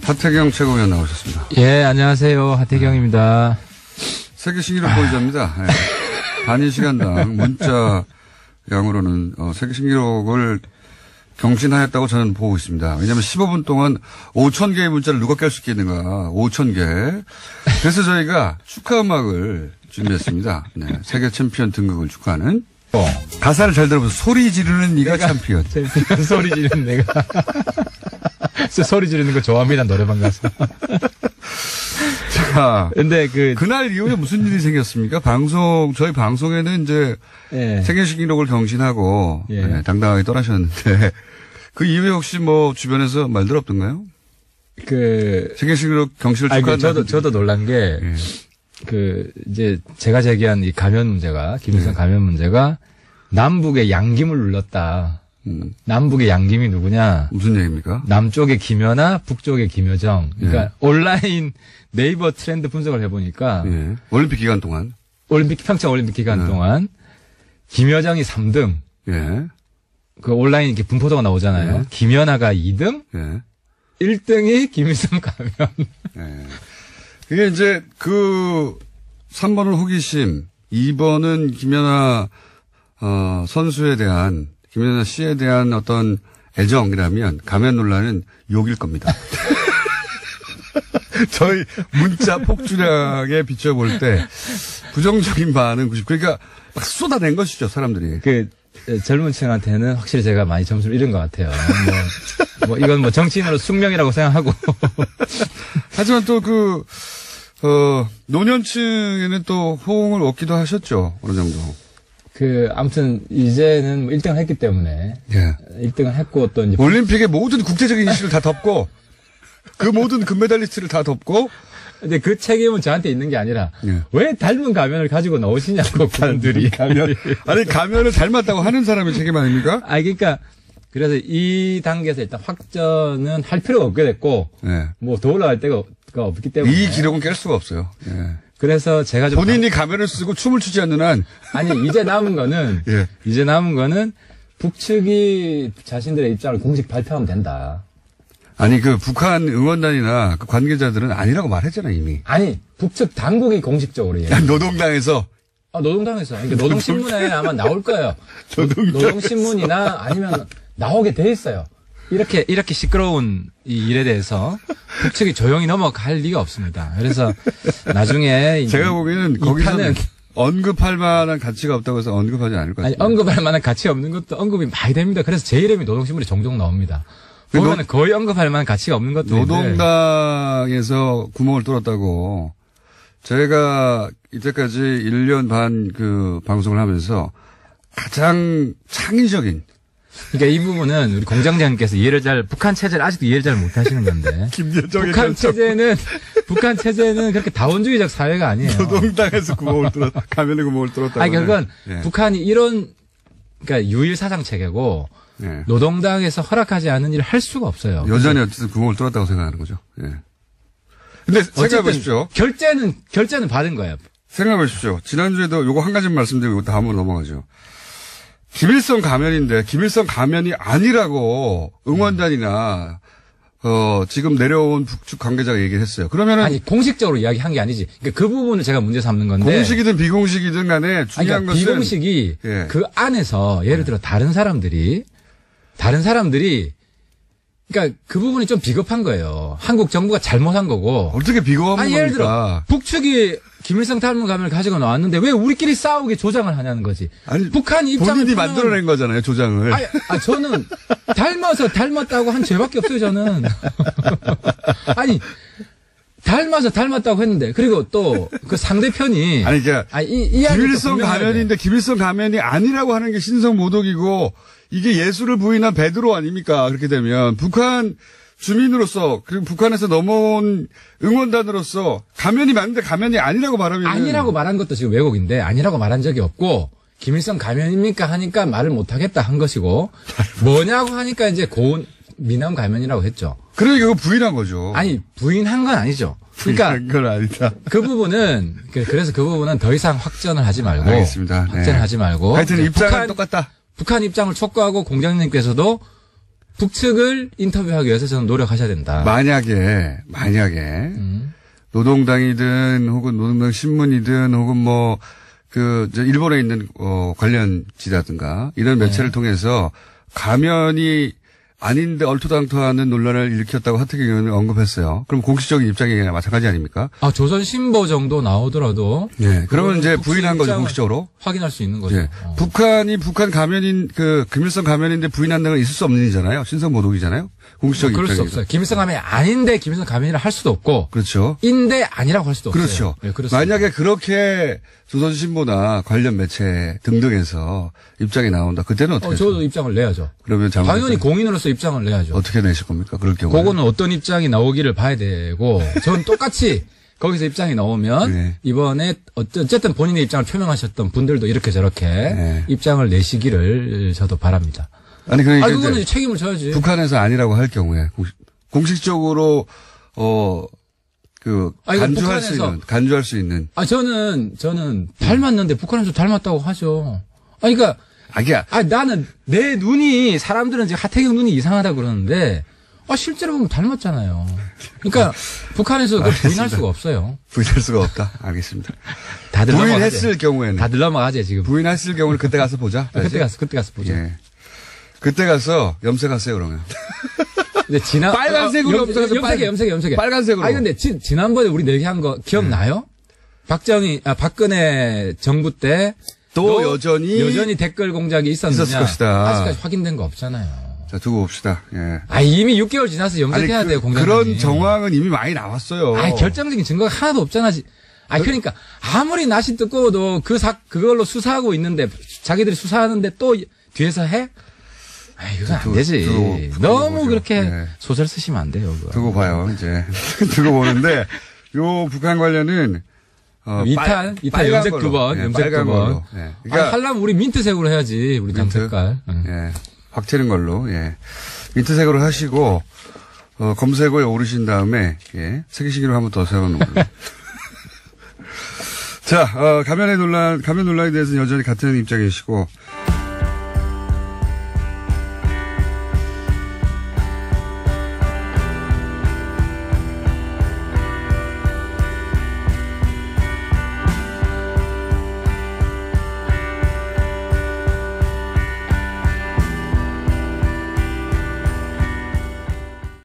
하태경 최고위원 나오셨습니다. 예, 안녕하세요. 하태경입니다. 세계 신기록 보유자입니다. 네. 단위 시간당 문자 양으로는 세계 신기록을 경신하였다고 저는 보고 있습니다. 왜냐하면 15분 동안 5,000개의 문자를 누가 깰 수 있겠는가. 5,000개. 그래서 저희가 축하 음악을 준비했습니다. 네. 세계 챔피언 등극을 축하하는. 가사를 잘 들어보세요. 소리 지르는 네가 챔피언. 소리 지르는 내가. 소리 지르는 거 좋아합니다. 노래방 가서. 자. 근데 그날 이후에 무슨 일이 생겼습니까? 저희 방송에는 이제 예. 세계 신기록을 경신하고 예. 네, 당당하게 떠나셨는데 그 이후에 혹시 뭐 주변에서 말들 없던가요? 세계 신기록 경신을 축하한다. 저도 놀란 게 예. 이제 제가 제기한 이 감염 문제가 김일성 감염 문제가 남북의 양김을 눌렀다. 남북의 양김이 누구냐? 무슨 얘기입니까? 남쪽의 김연아, 북쪽의 김여정. 그러니까 예. 온라인 네이버 트렌드 분석을 해보니까 예. 올림픽 기간 동안 평창 올림픽 기간 동안 김여정이 3등. 예. 온라인 이렇게 분포도가 나오잖아요. 예. 김연아가 2등. 예. 1등이 김일성 감염. 예. 이게 이제 3번은 호기심, 2번은 김연아 선수에 대한 김연아 씨에 대한 어떤 애정이라면 감염 논란은 욕일 겁니다. 저희 문자 폭주량에 비춰볼 때 부정적인 반응 90. 그러니까 막 쏟아낸 것이죠, 사람들이. 젊은 층한테는 확실히 제가 많이 점수를 잃은 것 같아요. 이건 정치인으로 숙명이라고 생각하고. 하지만 또 노년층에는 또 호응을 얻기도 하셨죠, 어느 정도. 아무튼, 이제는 1등을 했기 때문에. 예. 1등을 했고, 또 이제. 올림픽의 모든 국제적인 이슈를 다 덮고, 그 모든 금메달리스트를 다 덮고. 근데 그 책임은 저한테 있는 게 아니라, 예. 왜 닮은 가면을 가지고 나오시냐고, 분들이. 가면을 닮았다고 하는 사람의 책임 아닙니까? 그러니까, 그래서 이 단계에서 일단 확전은 할 필요가 없게 됐고, 예. 더 올라갈 데가 없기 때문에. 이 기록은 깰 수가 없어요. 예. 그래서 제가 본인이 가면을 쓰고 춤을 추지 않는 한. 아니, 이제 남은 거는 북측이 자신들의 입장을 공식 발표하면 된다. 아니, 북한 응원단이나 관계자들은 아니라고 말했잖아, 이미. 아니, 북측 당국이 공식적으로 얘기해. 노동당에서. 노동당에서. 그러니까 노동신문에 아마 나올 거예요. 노동신문이나 아니면 나오게 돼 있어요. 이렇게 시끄러운 이 일에 대해서 북측이 조용히 넘어갈 리가 없습니다. 그래서 나중에 제가 보기에는 거기서는 언급할 만한 가치가 없다고 해서 언급하지 않을 것 같아요. 아니, 언급할 만한 가치 없는 것도 언급이 많이 됩니다. 그래서 제 이름이 노동신문에 종종 나옵니다. 보면은 거의 언급할 만한 가치가 없는 것도 노동당에서 구멍을 뚫었다고 제가 이때까지 1년 반 방송을 하면서 가장 창의적인 그러니까 이 부분은 우리 공장장님께서 북한 체제를 아직도 이해를 잘 못하시는 건데. 북한 체제는 그렇게 다원주의적 사회가 아니에요. 노동당에서 가면에 구멍을 뚫었다고. 그건 예. 북한이 그러니까 유일 사상 체계고 예. 노동당에서 허락하지 않은 일을 할 수가 없어요. 여전히 어쨌든 구멍을 뚫었다고 생각하는 거죠. 예. 근데 생각해 보십시오. 결제는 받은 거예요. 생각해 보십시오. 지난주에도 요거 한 가지만 말씀드리고 다음으로 넘어가죠. 김일성 가면인데 김일성 가면이 아니라고 응원단이나 지금 내려온 북측 관계자가 얘기를 했어요. 그러면은 아니 공식적으로 이야기한 게 아니지. 그러니까 그 부분을 제가 문제 삼는 건데 공식이든 비공식이든 간에 중요한 것은 비공식이 예. 그 안에서 예를 들어 다른 사람들이 그러니까 그 부분이 좀 비겁한 거예요. 한국 정부가 잘못한 거고. 어떻게 비겁한 겁니까? 예를 들어 북측이 김일성 닮은 가면을 가지고 나왔는데 왜 우리끼리 싸우게 조장을 하냐는 거지. 아니, 북한 입장을 본인이 만들어낸 거잖아요, 조장을. 저는 닮았다고 한 죄밖에 없어요, 저는. 아니, 닮았다고 했는데, 그리고 또 그 상대편이. 김일성 가면인데 김일성 가면이 아니라고 하는 게 신성모독이고 이게 예수를 부인한 베드로 아닙니까? 그렇게 되면 북한 주민으로서 그리고 북한에서 넘어온 응원단으로서 가면이 맞는데 가면이 아니라고 말하면 아니라고 말한 것도 지금 왜곡인데 아니라고 말한 적이 없고 김일성 가면입니까 하니까 말을 못하겠다 한 것이고 뭐냐고 하니까 이제 고운 미남 가면이라고 했죠. 그러니까 그거 부인한 거죠. 아니 부인한 건 아니죠. 그러니까 그건 아니다. 그 부분은 그래서 그 부분은 더 이상 확전을 하지 말고 알겠습니다. 확전을 하지 말고 하여튼 입장은 똑같다. 북한 입장을 촉구하고 공장님께서도 북측을 인터뷰하기 위해서 저는 노력하셔야 된다. 만약에 노동당이든 혹은 노동당 신문이든 혹은 뭐 일본에 있는 관련지라든가 이런 매체를 통해서 가면이 아닌데 얼토당토하는 논란을 일으켰다고 하태경 의원을 언급했어요. 그럼 공식적인 입장이 마찬가지 아닙니까? 조선신보 정도 나오더라도. 네. 그러면 이제 부인한 거죠, 공식적으로. 확인할 수 있는 거죠. 네. 북한 가면인, 김일성 가면인데 부인한다는 건 있을 수 없는 일이잖아요. 신성모독이잖아요. 공식적인 그럴 수 없어요. 김일성 가면이 아닌데 김일성 가면이라 할 수도 없고. 그렇죠. 인데 아니라고 할 수도 그렇죠. 없어요. 네, 만약에 그렇게 조선신보나 관련 매체 등등에서 입장이 나온다. 그때는 어떻게 저도 입장을 내야죠. 그러면 당연히 공인으로서 입장을 내야죠. 어떻게 내실 겁니까? 그럴 경우에. 그거는 어떤 입장이 나오기를 봐야 되고, 저는 똑같이 거기서 입장이 나오면 네. 이번에 어쨌든 본인의 입장을 표명하셨던 분들도 이렇게 저렇게 네. 입장을 내시기를 저도 바랍니다. 아니, 그러니까 그거는 이제 책임을 져야지. 북한에서 아니라고 할 경우에 공식적으로 간주할 수 있는. 저는 닮았는데 북한에서 닮았다고 하죠. 그러니까 나는 내 눈이 사람들은 지금 하태경 눈이 이상하다 그러는데 실제로 보면 닮았잖아요. 그러니까 북한에서 그걸 부인할 수가 없어요. 부인할 수가 없다. 알겠습니다. 다들 부인했을 경우에는 다들 넘어가지 지금. 부인했을 경우는 그때 가서 보자. 그때 가서 보자. 예. 그때 가서 염색하세요 그러면. 근데 빨간색으로 염색해. 빨간색으로. 근데 지난번에 우리 내기한 거 기억나요? 박근혜 정부 때 또 여전히 댓글 공작이 있었느냐? 있었을 것이다. 아직까지 확인된 거 없잖아요. 자, 두고 봅시다. 예. 이미 6개월 지나서 염색해야 돼요, 공작이. 그런 정황은 이미 많이 나왔어요. 결정적인 증거가 하나도 없잖아. 그러니까 아무리 낯이 뜨거워도 그걸로 수사하고 있는데 자기들이 수사하는데 또 뒤에서 해? 이건 안 되지. 너무 보죠. 그렇게 네. 소설 쓰시면 안 돼요. 그거. 두고 봐요, 이제. 두고 보는데, 요 북한 관련은, 이탄 염색 두 번, 염색 두 번. 예. 그러니까 하려면 우리 민트색으로 해야지, 우리 당 색깔. 예. 확 튀는 걸로, 예. 민트색으로 하시고, 검색어에 오르신 다음에, 예. 세계시기로 한번 더 세워놓은 걸로. 자, 가면 논란에 대해서는 여전히 같은 입장이시고,